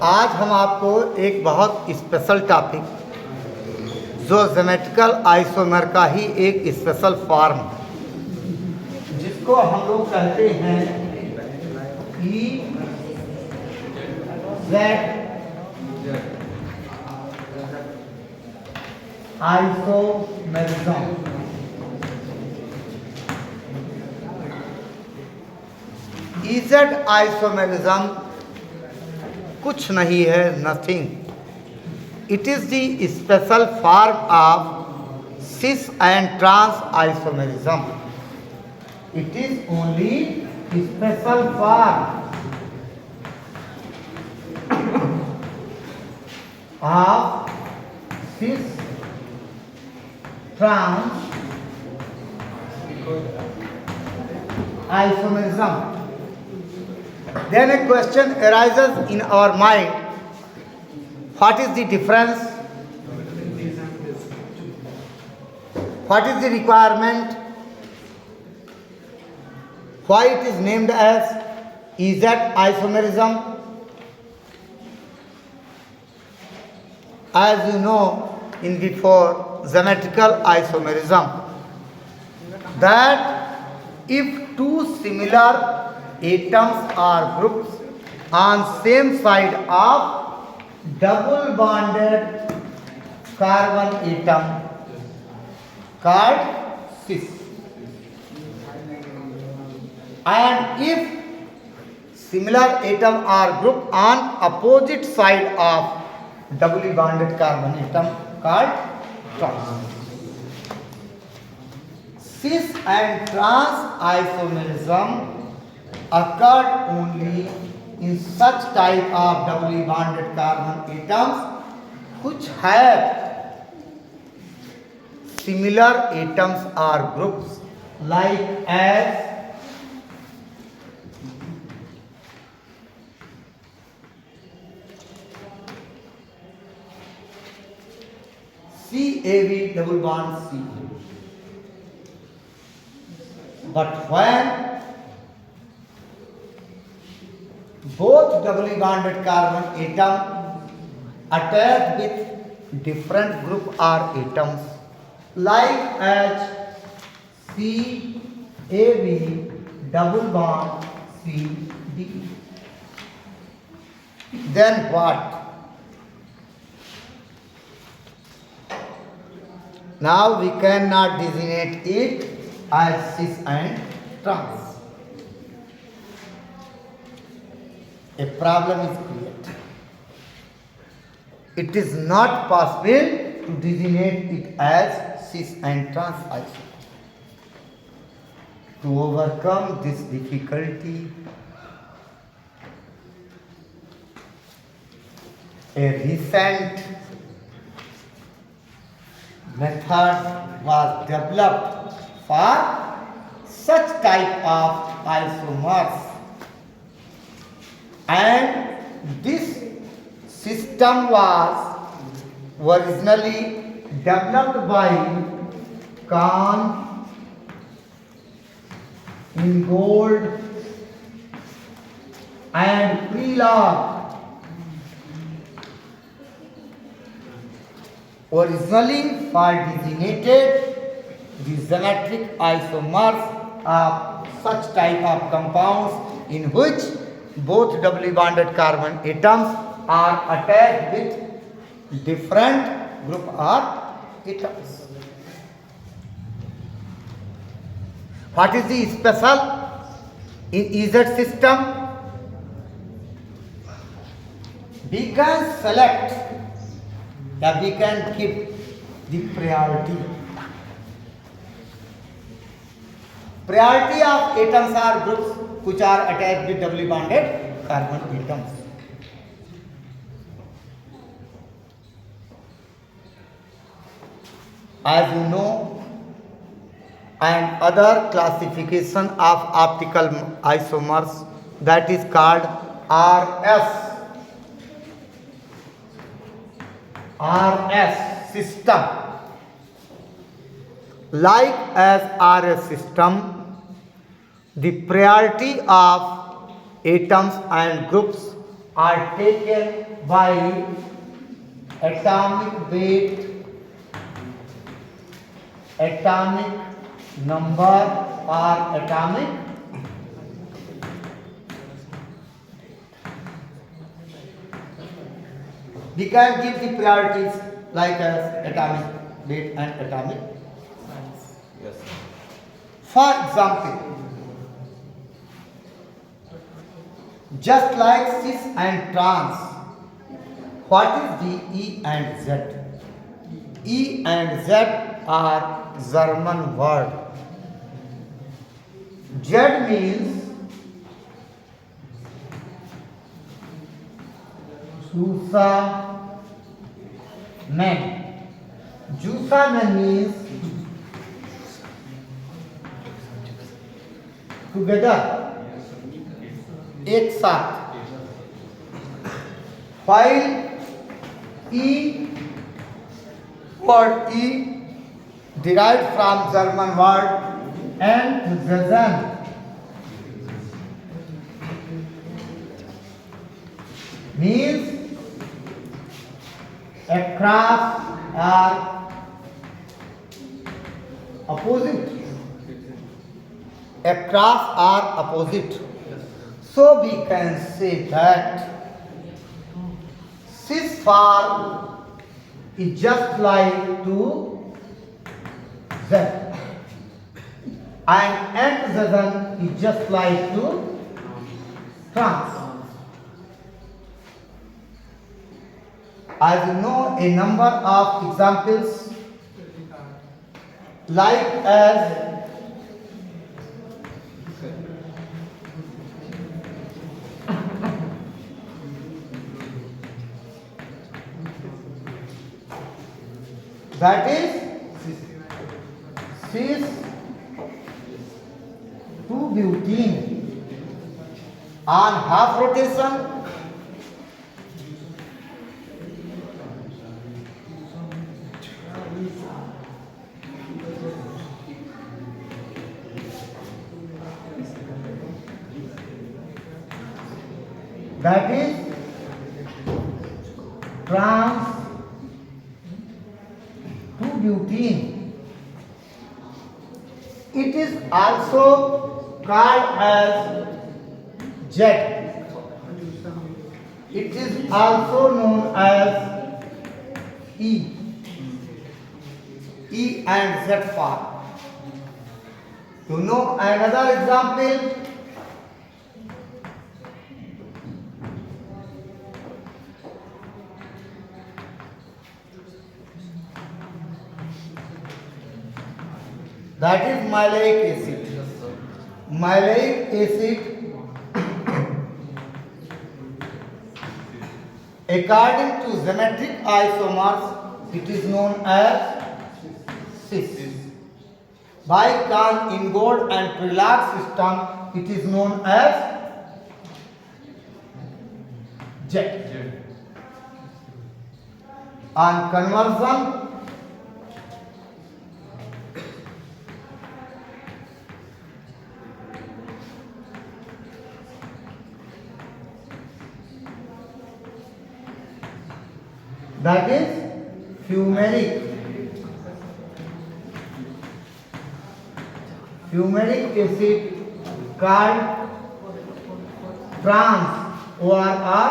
आज हम आपको एक बहुत स्पेशल टॉपिक, जो ज्योमेट्रिकल आइसोमर का ही एक स्पेशल फॉर्म, जिसको हम लोग कहते हैं E Z isomerism. EZ isomerism कुछ नहीं है, nothing. It is the special form of cis and trans isomerism. It is only special form of cis trans isomerism. Then a question arises in our mind: what is the difference? What is the requirement? Why it is named as EZ isomerism? As you know, in before geometrical isomerism, that if two similar atoms or groups on same side of double bonded carbon atom called cis, and if similar atom or group on opposite side of doubly bonded carbon atom called trans. Cis and trans isomerism occurred only in such type of doubly bonded carbon atoms which have similar atoms or groups, like as CAV double bond C. But when both doubly bonded carbon atom attached with different group or atoms, like as CAV double bond CD, then what? Now we cannot designate it as cis and trans. A problem is created. It is not possible to designate it as cis and trans isomer. To overcome this difficulty, a recent method was developed for such type of isomers, and this system was originally developed by Kahn, Ingold and Prelog. Originally for designated the geometric isomers of such type of compounds in which both doubly bonded carbon atoms are attached with different group or atoms. What is the special in EZ system? We can select, that we can keep the priority. Priority of atoms are groups which are attached with doubly bonded carbon atoms. as you know, and other classification of optical isomers, that is called RS. RS system. Like as RS system, the priority of atoms and groups are taken by atomic weight, atomic number or atomic we can give the priorities like as atomic weight and atomic. Yes. For example, just like cis and trans, what is the E and Z? E and Z are German word. Z means Zusammen. Zusammen means together, एक साथ. While E, word E derived from German word Enthusiasm. Means across or opposite. Across or opposite. So we can say that cis form is just like to Z, and enthusiasm is just like to trans. As you know, a number of examples like as that is cis 2-butene on half rotation, that is trans 2-butene. It is also called as Z. It is also known as E. E and Z form. You know another example? That is maleic acid. Maleic acid, according to geometric isomers, it is known as cis. By Kahn-Ingold and Prelog system, it is known as Z. On conversion, that is fumaric. Fumaric acid called trans ORR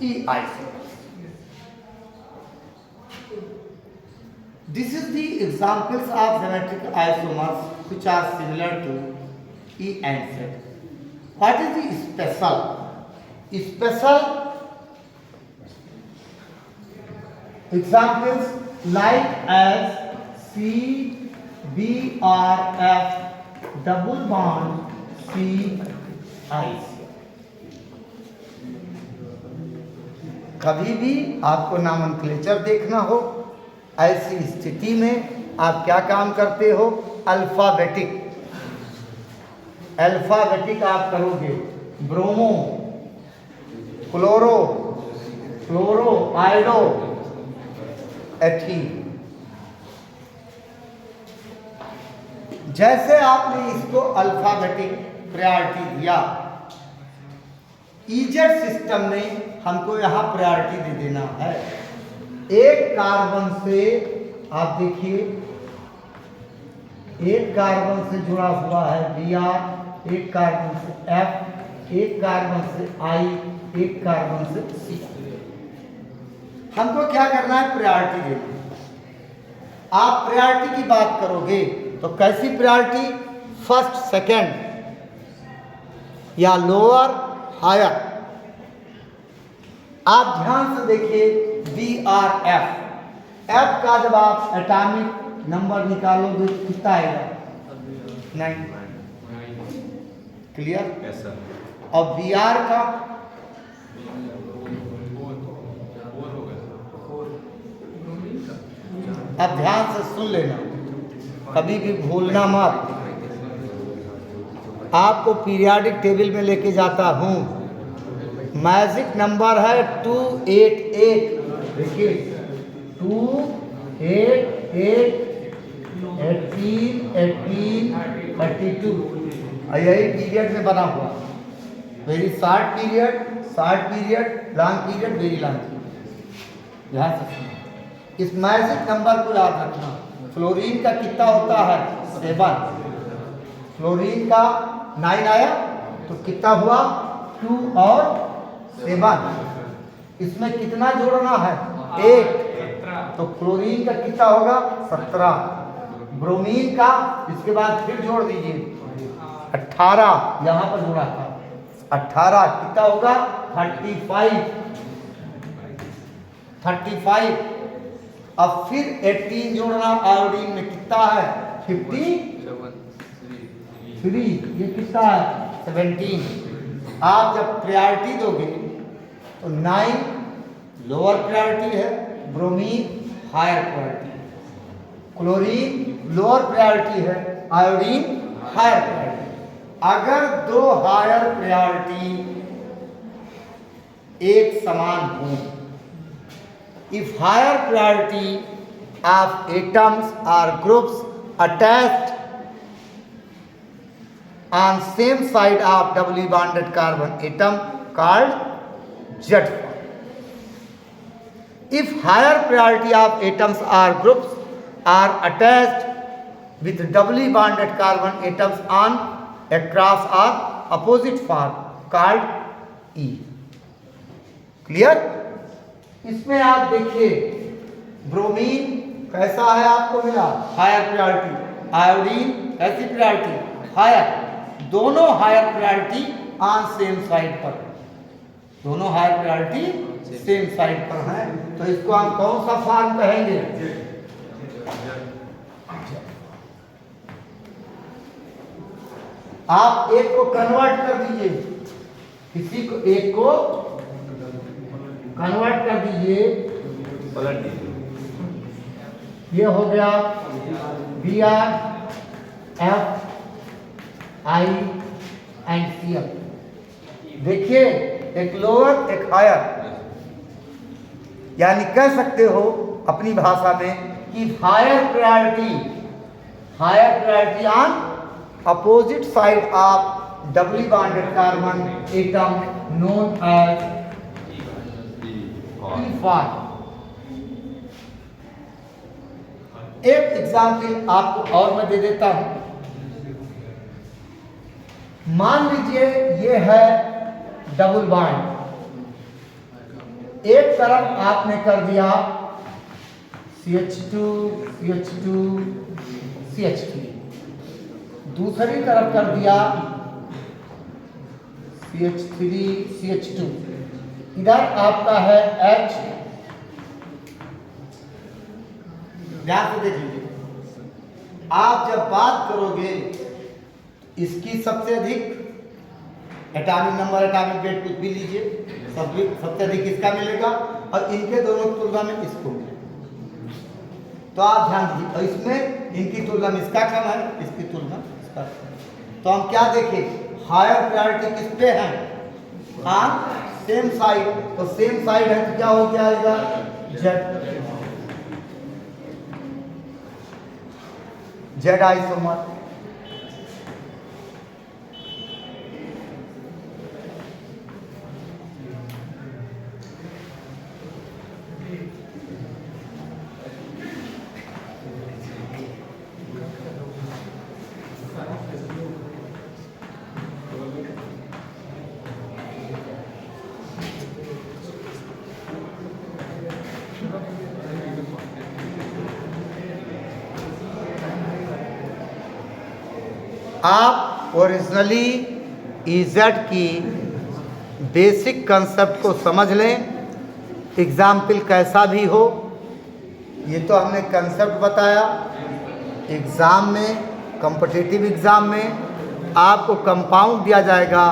E isomer. This is the examples of geometric isomers which are similar to E and Z. What is the special? Special examples like as C, B, R, F, double bond, C, I. कभी भी आपको नामनक्लेचर देखना हो, ऐसी स्थिति में आप क्या काम करते हो? अल्फ़ाबेटिक आप करोगे। ब्रोमो, क्लोरो, फ्लोरो, आयोडो, एथीन। जैसे आपने इसको अल्फ़ाबेटिक प्रायोरिटी दिया, ईजेड सिस्टम में हमको यहाँ प्रायोरिटी दे देना है। एक कार्बन से आप देखिए, एक कार्बन से जुड़ा हुआ है Br, एक कार्बन से F, एक कार्बन से I, एक कार्बन से C। हमको क्या करना है? प्रायोरिटी देना। आप प्रायोरिटी की बात करोगे तो कैसी प्रायोरिटी? फर्स्ट, सेकंड या लोअर, हायर। आप ध्यान से देखिए BrF, F का जब आप एटॉमिक नंबर निकालोगे तो कितना आएगा? 9। क्लियर? और Br का अब ध्यान से सुन लेना, कभी भी भूलना मत। आपको पीरियाडिक टेबल में लेके जाता हूँ। मैजिक नंबर है 288। देखिए 288, 18, 32। यही पीरियड में बना हुआ। Very short period, long period, very long period. ध्यान से सुनो, इस मैजिक नंबर को याद रखना। फ्लोरीन का कितना होता है? 7। फ्लोरीन का 9 आया तो कितना हुआ? 2 और 7। इसमें कितना जोड़ना है? 8। तो क्लोरीन का कितना होगा? 17। ब्रोमीन का इसके बाद फिर जोड़ दीजिए 18, यहाँ पर जोड़ा था 18, कितना होगा? 35। अब फिर 18 जोड़ना, आयोडीन में कितना है? 53, ये कितना है? 17। आप जब प्रायोरिटी दोगे तो 9 लोअर प्रायोरिटी है, bromine higher priority, chlorine lower priority है, आयोडीन हायर प्रायोरिटी। अगर दो हायर प्रायोरिटी एक समान हो, if higher priority of atoms or groups attached on same side of doubly bonded carbon atom called Z form. If higher priority of atoms or groups are attached with doubly bonded carbon atoms on across or opposite form called E. Clear? इसमें आप देखिए bromine कैसा है? आपको मिला higher priority, iodine कैसी priority? Higher. दोनों higher priority on same side पर, दोनों हायर प्रायोरिटी सेम साइड पर हैं, तो इसको हम कौन सा फॉर्म कहेंगे? आप एक को कन्वर्ट कर दीजिए, किसी को एक को कन्वर्ट कर दीजिए, पलट दीजिए। ये हो गया Br, F, I and Cl। देखिए एक लोअर एक हायर, यानी कह सकते हो अपनी भाषा में कि higher priority on opposite side of doubly bonded carbon atom known as E5। एक एग्जाम्पल आपको और मैं दे देता हूं। मान लीजिए ये है डबल बॉन्ड, एक तरफ आपने कर दिया CH2 CH2 CH3, दूसरी तरफ कर दिया CH3 CH2, इधर आपका है H। ध्यान से देख लीजिए, आप जब बात करोगे इसकी सबसे अधिक एटॉमिक नंबर, एटॉमिक वेट कुछ भी लीजिए, सबसे अधिक किसका मिलेगा? और इनके दोनों की तुलना में इसको। तो आप ध्यान दीजिए, और इसमें इनकी तुलना में इसका कम है, इसकी तुलना इसका कम। तो हम क्या देखें, हायर प्रायोरिटी किस पे है? हाँ, सेम साइड। तो सेम साइड है तो क्या हो जाएगा? Z isomer. आप ओरिजिनली इजेड की बेसिक कंसेप्ट को समझ लें, एग्जाम्पल कैसा भी हो। ये तो हमने कंसेप्ट बताया। एग्ज़ाम में, कॉम्पिटिटिव एग्ज़ाम में आपको कंपाउंड दिया जाएगा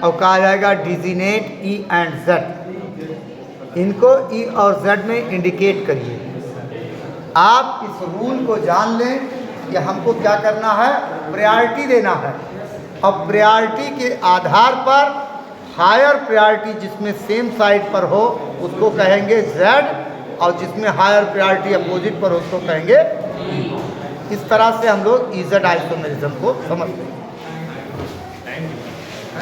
और कहा जाएगा डिजिनेट ई एंड जेड, इनको ई और जेड में इंडिकेट करिए। आप इस रूल को जान लें कि हमको क्या करना है, प्रायोरिटी देना है, और प्रायोरिटी के आधार पर हायर प्रायोरिटी जिसमें सेम साइड पर हो उसको कहेंगे जेड, और जिसमें हायर प्रायोरिटी अपोजिट पर हो उसको कहेंगे ई। इस तरह से हम लोग इजेड आइसोमेरिज्म को समझते हैं।